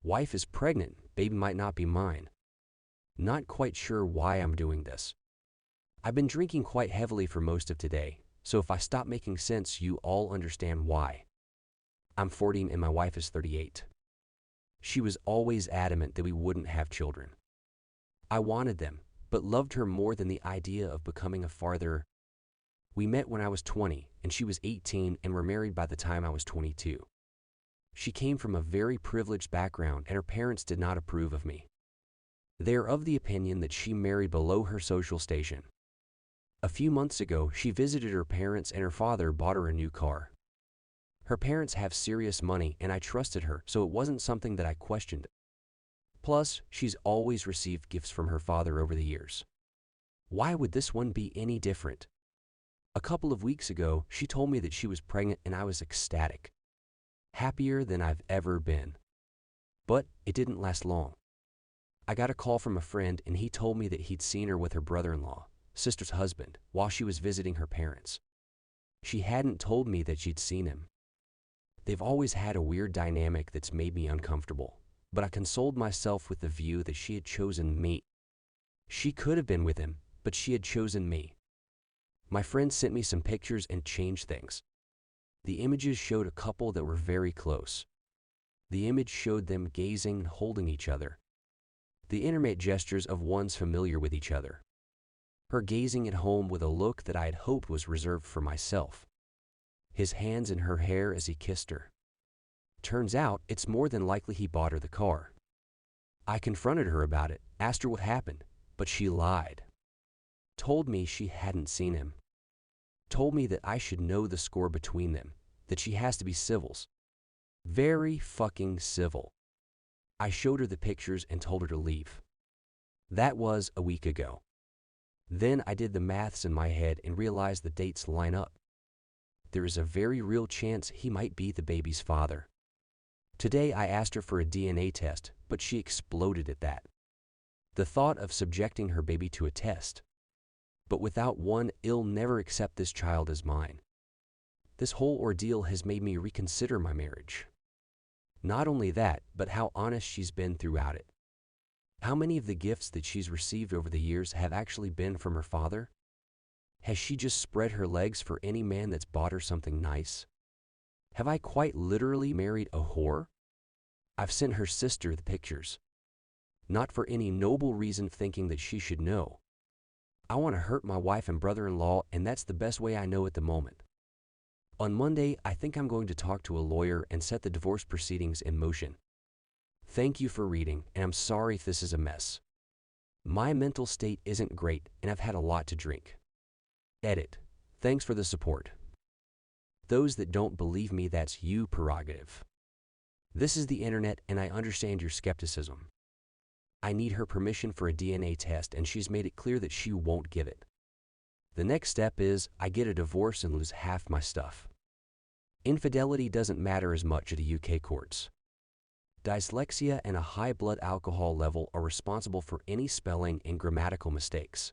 Wife is pregnant, baby might not be mine. Not quite sure why I'm doing this. I've been drinking quite heavily for most of today, so if I stop making sense, you all understand why. I'm 40 and my wife is 38. She was always adamant that we wouldn't have children. I wanted them, but loved her more than the idea of becoming a father. We met when I was 20 and she was 18 and were married by the time I was 22. She came from a very privileged background and her parents did not approve of me. They are of the opinion that she married below her social station. A few months ago, she visited her parents and her father bought her a new car. Her parents have serious money and I trusted her, so it wasn't something that I questioned. Plus, she's always received gifts from her father over the years. Why would this one be any different? A couple of weeks ago, she told me that she was pregnant and I was ecstatic. Happier than I've ever been. But it didn't last long. I got a call from a friend and he told me that he'd seen her with her brother-in-law, sister's husband, while she was visiting her parents. She hadn't told me that she'd seen him. They've always had a weird dynamic that's made me uncomfortable, but I consoled myself with the view that she had chosen me. She could have been with him, but she had chosen me. My friend sent me some pictures and changed things. The images showed a couple that were very close. The image showed them gazing and holding each other. The intimate gestures of ones familiar with each other. Her gazing at home with a look that I had hoped was reserved for myself. His hands in her hair as he kissed her. Turns out, it's more than likely he bought her the car. I confronted her about it, asked her what happened, but she lied. Told me she hadn't seen him. Told me that I should know the score between them, that she has to be civils. Very fucking civil. I showed her the pictures and told her to leave. That was a week ago. Then I did the maths in my head and realized the dates line up. There is a very real chance he might be the baby's father. Today I asked her for a DNA test, but she exploded at that. The thought of subjecting her baby to a test. But without one, I'll never accept this child as mine. This whole ordeal has made me reconsider my marriage. Not only that, but how honest she's been throughout it. How many of the gifts that she's received over the years have actually been from her father? Has she just spread her legs for any man that's bought her something nice? Have I quite literally married a whore? I've sent her sister the pictures. Not for any noble reason thinking that she should know. I want to hurt my wife and brother-in-law, and that's the best way I know at the moment. On Monday, I think I'm going to talk to a lawyer and set the divorce proceedings in motion. Thank you for reading, and I'm sorry if this is a mess. My mental state isn't great, and I've had a lot to drink. Edit. Thanks for the support. Those that don't believe me, that's you prerogative. This is the internet, and I understand your skepticism. I need her permission for a DNA test, and she's made it clear that she won't give it. The next step is I get a divorce and lose half my stuff. Infidelity doesn't matter as much at the UK courts. Dyslexia and a high blood alcohol level are responsible for any spelling and grammatical mistakes.